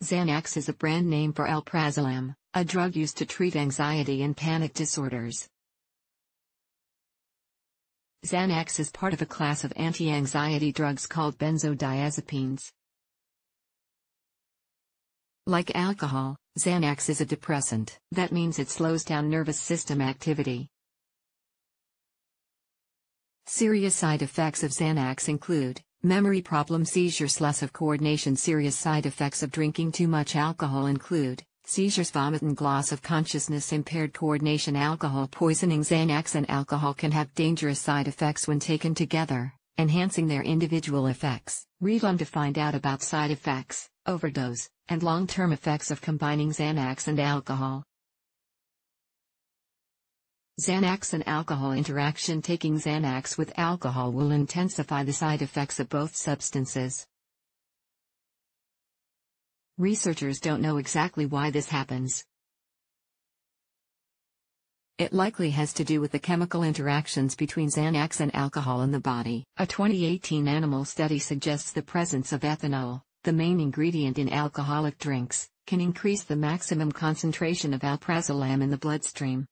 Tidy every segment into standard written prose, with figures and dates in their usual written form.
Xanax is a brand name for Alprazolam, a drug used to treat anxiety and panic disorders. Xanax is part of a class of anti-anxiety drugs called benzodiazepines. Like alcohol, Xanax is a depressant. That means it slows down nervous system activity. Serious side effects of Xanax include memory problems, seizures, loss of coordination. Serious side effects of drinking too much alcohol include seizures, vomit, and loss of consciousness, impaired coordination. Alcohol poisoning. Xanax and alcohol can have dangerous side effects when taken together, enhancing their individual effects. Read on to find out about side effects, overdose, and long-term effects of combining Xanax and alcohol. Xanax and alcohol interaction. Taking Xanax with alcohol will intensify the side effects of both substances. Researchers don't know exactly why this happens. It likely has to do with the chemical interactions between Xanax and alcohol in the body. A 2018 animal study suggests the presence of ethanol, the main ingredient in alcoholic drinks, can increase the maximum concentration of alprazolam in the bloodstream.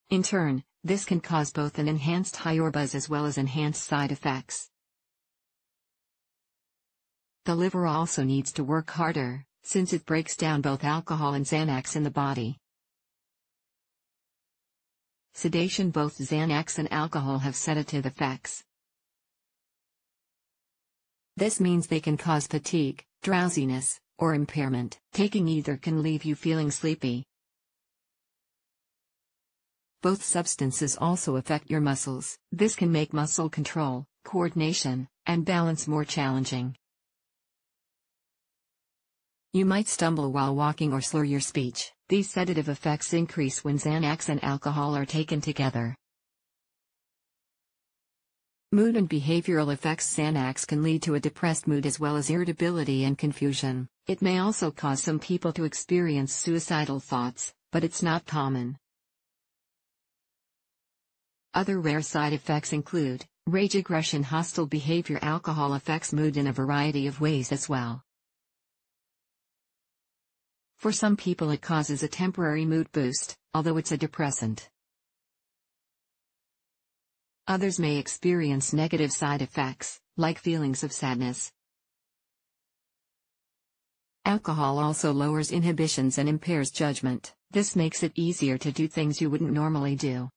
In turn, this can cause both an enhanced high or buzz as well as enhanced side effects. The liver also needs to work harder, since it breaks down both alcohol and Xanax in the body. Sedation. Both Xanax and alcohol have sedative effects. This means they can cause fatigue, drowsiness, or impairment. Taking either can leave you feeling sleepy. Both substances also affect your muscles. This can make muscle control, coordination, and balance more challenging. You might stumble while walking or slur your speech. These sedative effects increase when Xanax and alcohol are taken together. Mood and behavioral effects. Xanax can lead to a depressed mood as well as irritability and confusion. It may also cause some people to experience suicidal thoughts, but it's not common. Other rare side effects include rage, aggression, hostile behavior. Alcohol affects mood in a variety of ways as well. For some people it causes a temporary mood boost, although it's a depressant. Others may experience negative side effects, like feelings of sadness. Alcohol also lowers inhibitions and impairs judgment. This makes it easier to do things you wouldn't normally do.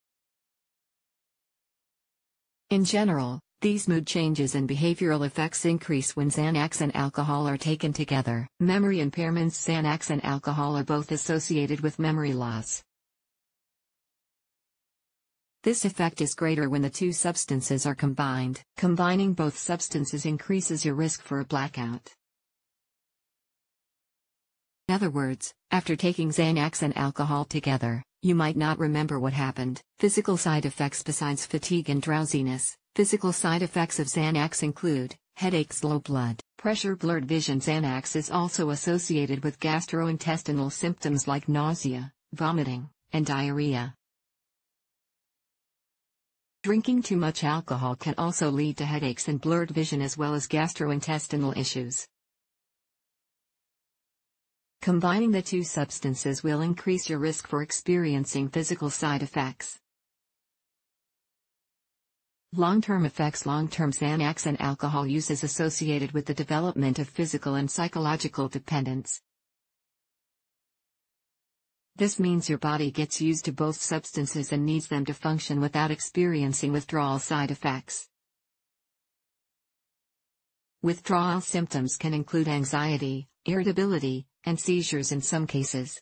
In general, these mood changes and behavioral effects increase when Xanax and alcohol are taken together. Memory impairments. Xanax and alcohol are both associated with memory loss. This effect is greater when the two substances are combined. Combining both substances increases your risk for a blackout. In other words, after taking Xanax and alcohol together, you might not remember what happened. Physical side effects. Besides fatigue and drowsiness, physical side effects of Xanax include headaches, low blood pressure, blurred vision. Xanax is also associated with gastrointestinal symptoms like nausea, vomiting, and diarrhea. Drinking too much alcohol can also lead to headaches and blurred vision as well as gastrointestinal issues. Combining the two substances will increase your risk for experiencing physical side effects. Long-term effects. Long-term Xanax and alcohol use is associated with the development of physical and psychological dependence. This means your body gets used to both substances and needs them to function without experiencing withdrawal side effects. Withdrawal symptoms can include anxiety, irritability, and seizures in some cases.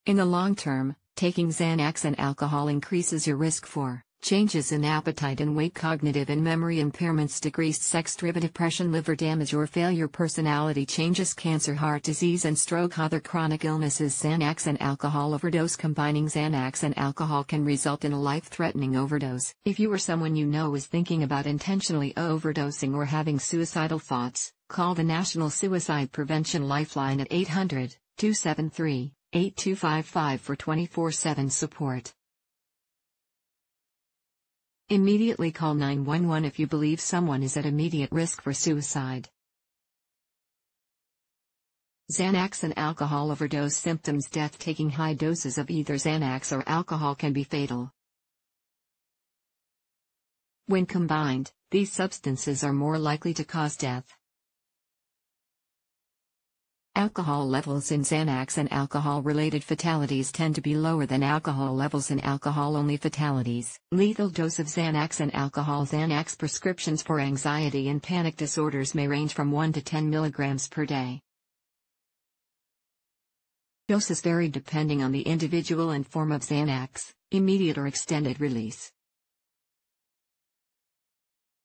In the long term, taking Xanax and alcohol increases your risk for changes in appetite and weight, cognitive and memory impairments, decreased sex-driven depression, liver damage or failure, personality changes, cancer, heart disease and stroke, other chronic illnesses. Xanax and alcohol overdose. Combining Xanax and alcohol can result in a life-threatening overdose. If you or someone you know is thinking about intentionally overdosing or having suicidal thoughts, call the National Suicide Prevention Lifeline at 800-273-8255 for 24/7 support. Immediately call 911 if you believe someone is at immediate risk for suicide. Xanax and alcohol overdose symptoms. Death. Taking high doses of either Xanax or alcohol can be fatal. When combined, these substances are more likely to cause death. Alcohol levels in Xanax and alcohol-related fatalities tend to be lower than alcohol levels in alcohol-only fatalities. Lethal dose of Xanax and alcohol. Xanax prescriptions for anxiety and panic disorders may range from 1 to 10 mg per day. Doses vary depending on the individual and form of Xanax, immediate or extended release.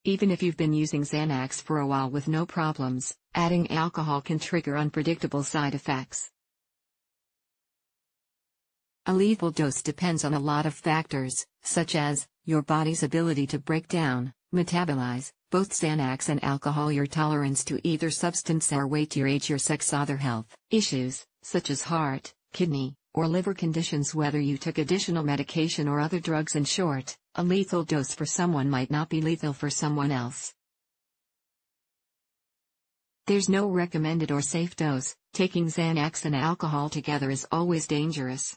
Even if you've been using Xanax for a while with no problems, adding alcohol can trigger unpredictable side effects. A lethal dose depends on a lot of factors, such as your body's ability to break down, metabolize, both Xanax and alcohol, your tolerance to either substance, or weight, your age, your sex, other health issues, such as heart, kidney, or liver conditions, whether you took additional medication or other drugs. In short, a lethal dose for someone might not be lethal for someone else. There's no recommended or safe dose. Taking Xanax and alcohol together is always dangerous.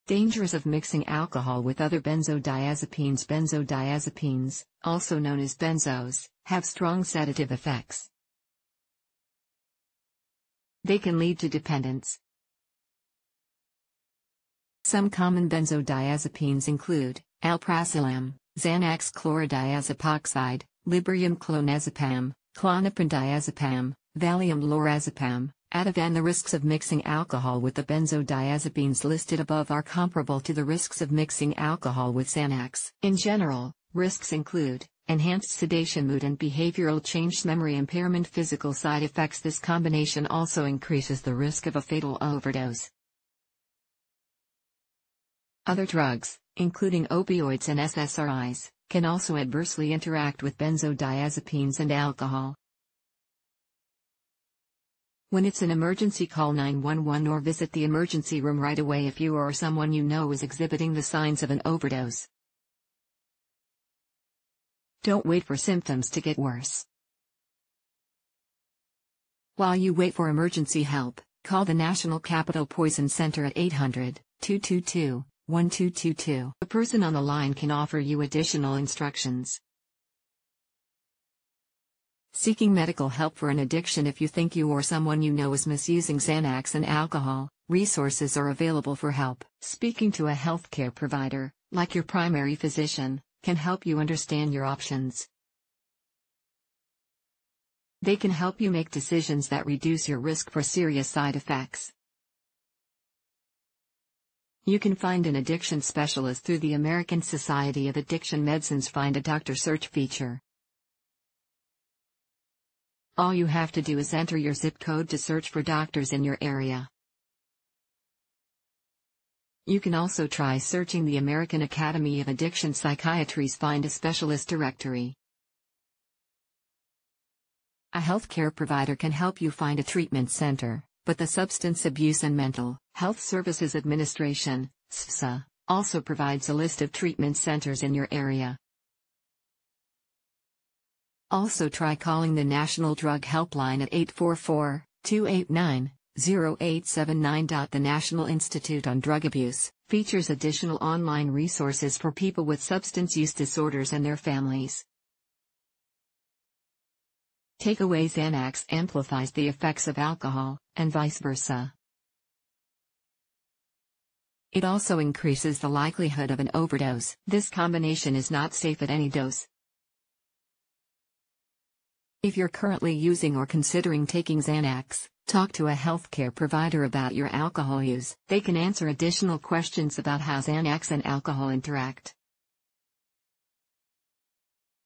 Dangers of mixing alcohol with other benzodiazepines. Benzodiazepines, also known as benzos, have strong sedative effects. They can lead to dependence. Some common benzodiazepines include alprazolam, Xanax chlorodiazepoxide, Librium clonazepam, Klonopin diazepam, Valium lorazepam, Ativan. The risks of mixing alcohol with the benzodiazepines listed above are comparable to the risks of mixing alcohol with Xanax. In general, risks include enhanced sedation, mood and behavioral change, memory impairment, physical side effects. This combination also increases the risk of a fatal overdose. Other drugs, including opioids and SSRIs, can also adversely interact with benzodiazepines and alcohol. When it's an emergency, call 911 or visit the emergency room right away if you or someone you know is exhibiting the signs of an overdose. Don't wait for symptoms to get worse. While you wait for emergency help, call the National Capital Poison Center at 800-222-1222. The person on the line can offer you additional instructions. Seeking medical help for an addiction. If you think you or someone you know is misusing Xanax and alcohol, resources are available for help. Speaking to a healthcare provider, like your primary physician, can help you understand your options. They can help you make decisions that reduce your risk for serious side effects. You can find an addiction specialist through the American Society of Addiction Medicine's Find a Doctor search feature. All you have to do is enter your zip code to search for doctors in your area. You can also try searching the American Academy of Addiction Psychiatry's Find a Specialist directory. A healthcare provider can help you find a treatment center, but the Substance Abuse and Mental Health Services Administration, SPSA, also provides a list of treatment centers in your area. Also try calling the National Drug Helpline at 844-289-0879. The National Institute on Drug Abuse features additional online resources for people with substance use disorders and their families. Takeaway: Xanax amplifies the effects of alcohol, and vice versa. It also increases the likelihood of an overdose. This combination is not safe at any dose. If you're currently using or considering taking Xanax, talk to a healthcare provider about your alcohol use. They can answer additional questions about how Xanax and alcohol interact.